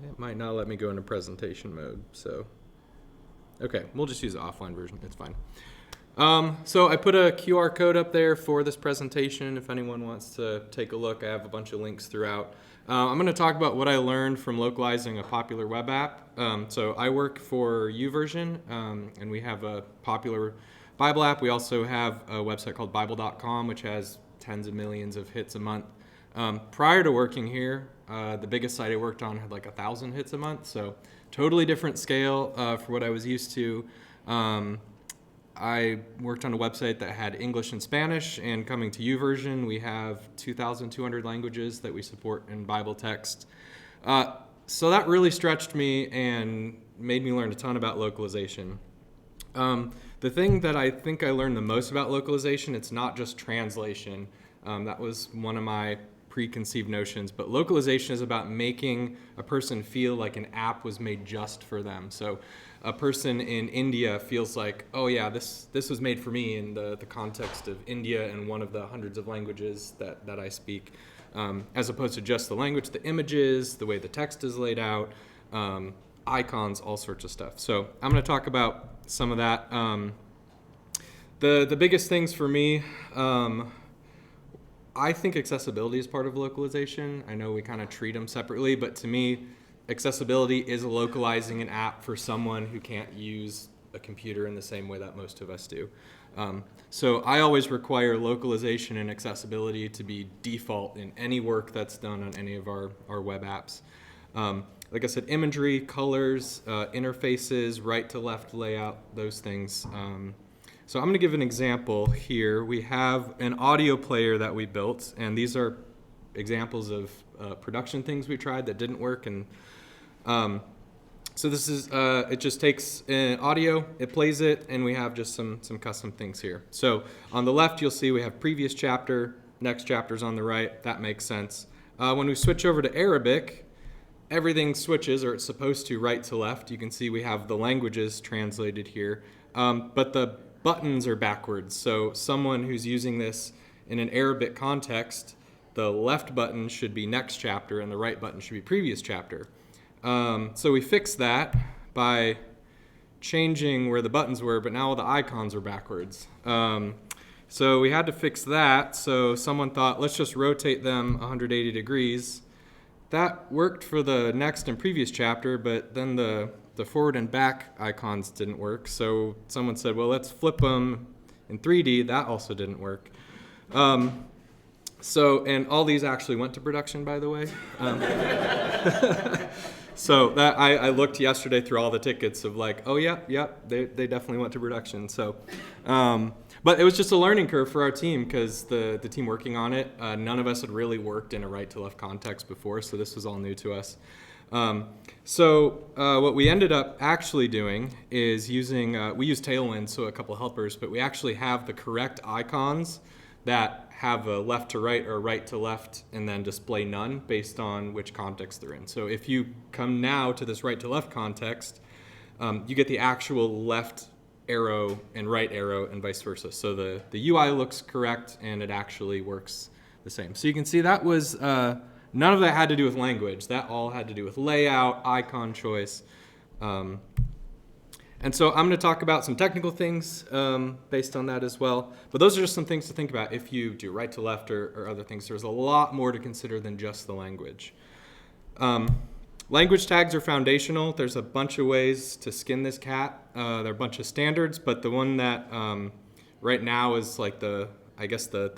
It might not let me go into presentation mode, so. Okay, we'll just use the offline version, it's fine. So I put a QR code up there for this presentation if anyone wants to take a look. I have a bunch of links throughout. I'm going to talk about what I learned from localizing a popular web app. So I work for YouVersion, and we have a popular Bible app. We also have a website called Bible.com, which has tens of millions of hits a month. Prior to working here, the biggest site I worked on had like 1,000 hits a month, so totally different scale for what I was used to. I worked on a website that had English and Spanish, and coming to YouVersion, we have 2,200 languages that we support in Bible text. So that really stretched me and made me learn a ton about localization. The thing that I think I learned the most about localization, it's not just translation. That was one of my preconceived notions, but localization is about making a person feel like an app was made just for them. So a person in India feels like, oh yeah, this was made for me in the context of India and one of the hundreds of languages that I speak, as opposed to just the language, the images, the way the text is laid out, icons, all sorts of stuff. So I'm going to talk about some of that. The biggest things for me, I think accessibility is part of localization. I know we kind of treat them separately, but to me, accessibility is localizing an app for someone who can't use a computer in the same way that most of us do. So I always require localization and accessibility to be default in any work that's done on any of our web apps. Like I said, imagery, colors, interfaces, right to left layout, those things. So I'm going to give an example here. We have an audio player that we built, and these are examples of production things we tried that didn't work. And so this is, it just takes audio, it plays it, and we have just some custom things here. So on the left, you'll see we have previous chapter, next chapter's on the right. That makes sense. When we switch over to Arabic, everything switches, or it's supposed to, right to left. You can see we have the languages translated here, but the buttons are backwards. So someone who's using this in an Arabic context, the left button should be next chapter and the right button should be previous chapter. So we fixed that by changing where the buttons were, but now all the icons are backwards. So we had to fix that. So someone thought, let's just rotate them 180 degrees. That worked for the next and previous chapter, but then the forward and back icons didn't work. So someone said, well, let's flip them in 3D. That also didn't work. And all these actually went to production, by the way. So that I looked yesterday through all the tickets of like, oh, yeah, they definitely went to production. So, but it was just a learning curve for our team because the team working on it, none of us had really worked in a right to left context before, so this was all new to us. What we ended up actually doing is using, we use Tailwind, so a couple helpers, but we actually have the correct icons that have a left to right or right to left and then display none based on which context they're in. So if you come now to this right to left context, you get the actual left arrow and right arrow and vice versa. So the UI looks correct and it actually works the same. So you can see that was, none of that had to do with language. That all had to do with layout, icon choice. And so I'm going to talk about some technical things based on that as well. But those are just some things to think about if you do right to left or other things. There's a lot more to consider than just the language. Language tags are foundational. There's a bunch of ways to skin this cat. There are a bunch of standards, but the one that right now is like the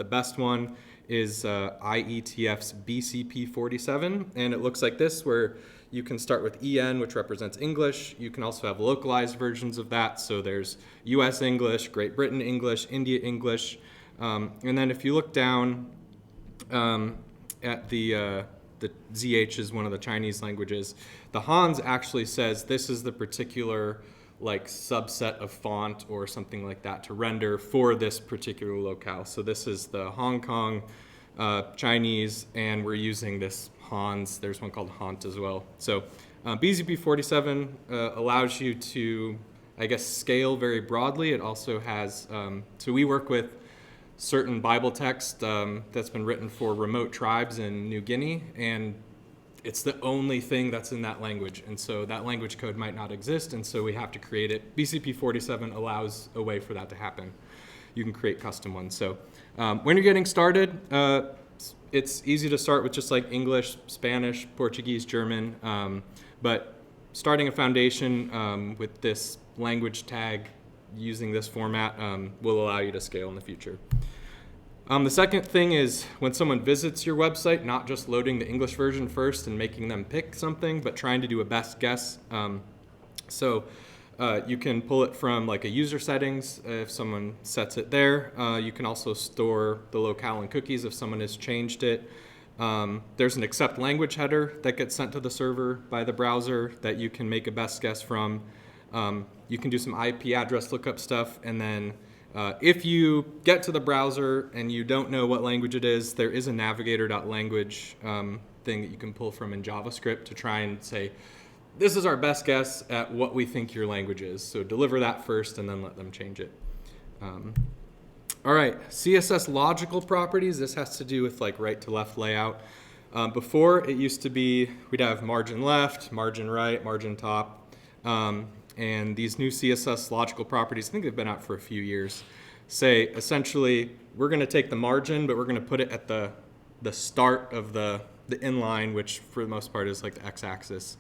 best one is IETF's BCP47. And it looks like this, where you can start with EN, which represents English. You can also have localized versions of that. So there's US English, Great Britain English, India English. And then if you look down at the ZH is one of the Chinese languages, the Hans actually says this is the particular like subset of font or something like that to render for this particular locale. So this is the Hong Kong Chinese, and we're using this Hans. There's one called Hant as well. So BZP47 allows you to, I guess, scale very broadly. It also has, so we work with certain Bible text that's been written for remote tribes in New Guinea, and it's the only thing that's in that language, and so that language code might not exist, and so we have to create it. BCP 47 allows a way for that to happen. You can create custom ones. So when you're getting started, it's easy to start with just like English, Spanish, Portuguese, German, but starting a foundation with this language tag using this format will allow you to scale in the future. The second thing is when someone visits your website, not just loading the English version first and making them pick something, but trying to do a best guess. So you can pull it from like a user settings if someone sets it there. You can also store the locale and cookies if someone has changed it. There's an accept language header that gets sent to the server by the browser that you can make a best guess from. You can do some IP address lookup stuff, and then if you get to the browser and you don't know what language it is, there is a navigator.language thing that you can pull from in JavaScript to try and say, this is our best guess at what we think your language is. So deliver that first and then let them change it. All right, CSS logical properties. This has to do with like right to left layout. Before it used to be, we'd have margin left, margin right, margin top. And these new CSS logical properties, I think they've been out for a few years, say essentially we're going to take the margin, but we're going to put it at the start of the inline, which for the most part is like the x-axis.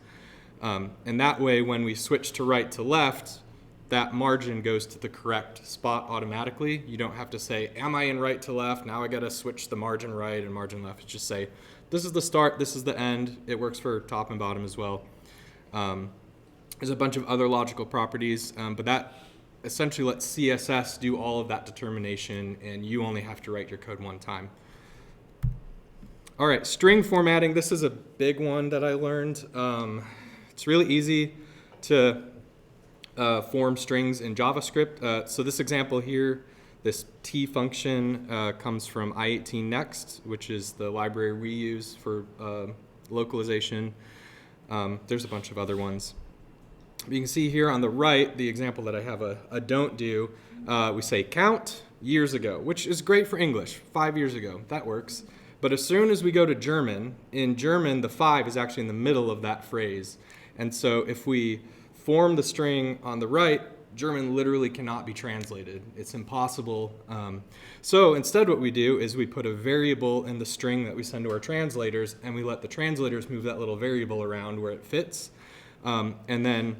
And that way when we switch to right to left, that margin goes to the correct spot automatically. You don't have to say, am I in right to left? Now I got to switch the margin right and margin left. Just say, this is the start, this is the end. It works for top and bottom as well. There's a bunch of other logical properties, but that essentially lets CSS do all of that determination, and you only have to write your code one time. All right, string formatting. This is a big one that I learned. It's really easy to form strings in JavaScript. So this example here, this T function comes from I18 Next, which is the library we use for localization. There's a bunch of other ones. You can see here on the right, the example that I have a don't do. We say count years ago, which is great for English, 5 years ago. That works. But as soon as we go to German, in German, the 5 is actually in the middle of that phrase. And so if we form the string on the right, German literally cannot be translated. It's impossible. So instead what we do is we put a variable in the string that we send to our translators, and we let the translators move that little variable around where it fits. And then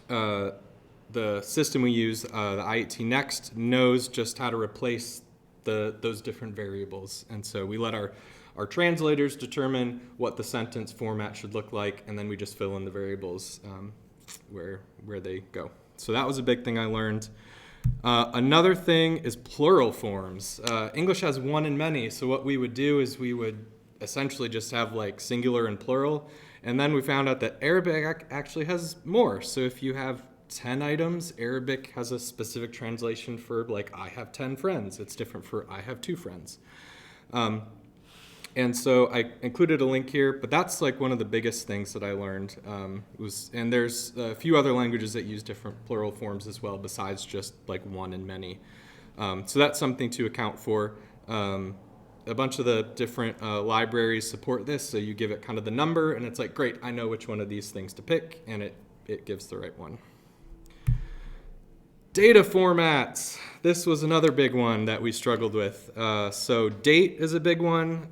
the system we use, the I18 Next, knows just how to replace those different variables. And so we let our translators determine what the sentence format should look like, and then we just fill in the variables where they go. So that was a big thing I learned. Another thing is plural forms. English has one and many, so what we would do is we would essentially just have like singular and plural, and then we found out that Arabic actually has more. So if you have 10 items, Arabic has a specific translation for like I have 10 friends. It's different for I have 2 friends. And so I included a link here, but that's like one of the biggest things that I learned. And there's a few other languages that use different plural forms as well, besides just like one and many. So that's something to account for. A bunch of the different libraries support this, so you give it kind of the number, and it's like, great, I know which one of these things to pick, and it gives the right one. Data formats. This was another big one that we struggled with. So date is a big one.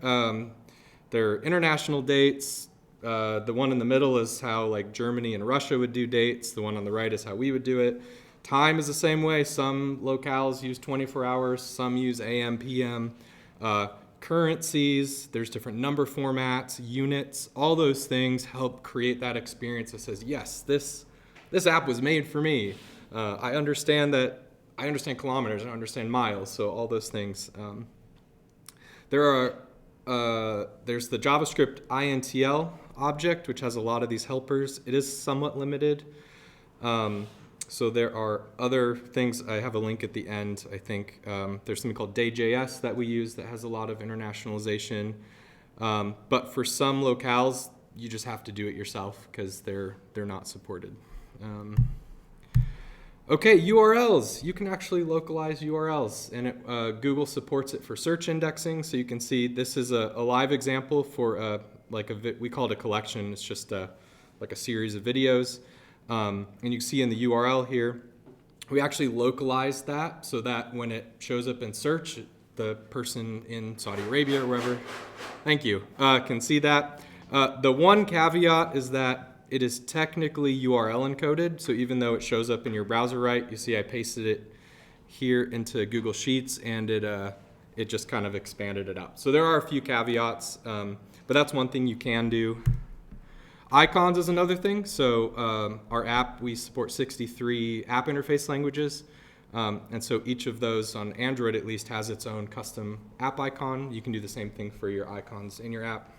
There are international dates. The one in the middle is how like Germany and Russia would do dates. The one on the right is how we would do it. Time is the same way. Some locales use 24 hours. Some use AM, PM. Currencies, there's different number formats, units. All those things help create that experience that says, yes, this app was made for me. I understand kilometers, I understand miles, so all those things. There's the JavaScript INTL object, which has a lot of these helpers. It is somewhat limited. So there are other things. I have a link at the end, I think. There's something called Day.js that we use that has a lot of internationalization. But for some locales, you just have to do it yourself because they're not supported. Okay, URLs. You can actually localize URLs, and Google supports it for search indexing. So you can see this is a live example for we call it a collection. It's just like a series of videos. And you can see in the URL here, we actually localized that so that when it shows up in search, the person in Saudi Arabia or wherever, thank you, can see that. The one caveat is that it is technically URL encoded, so even though it shows up in your browser right, you see I pasted it here into Google Sheets, and it just kind of expanded it out. So there are a few caveats, but that's one thing you can do. Icons is another thing. So our app, we support 63 app interface languages, and so each of those on Android at least has its own custom app icon. You can do the same thing for your icons in your app.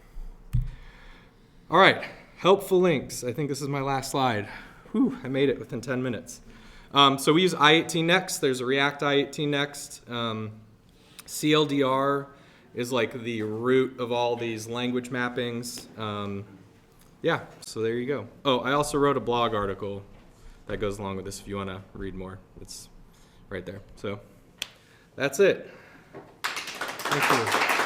All right. Helpful links. I think this is my last slide. Whew, I made it within 10 minutes. So we use I18 Next. There's a React I18 Next. CLDR is like the root of all these language mappings. Yeah, so there you go. Oh, I also wrote a blog article that goes along with this if you want to read more. It's right there. So that's it. Thank you.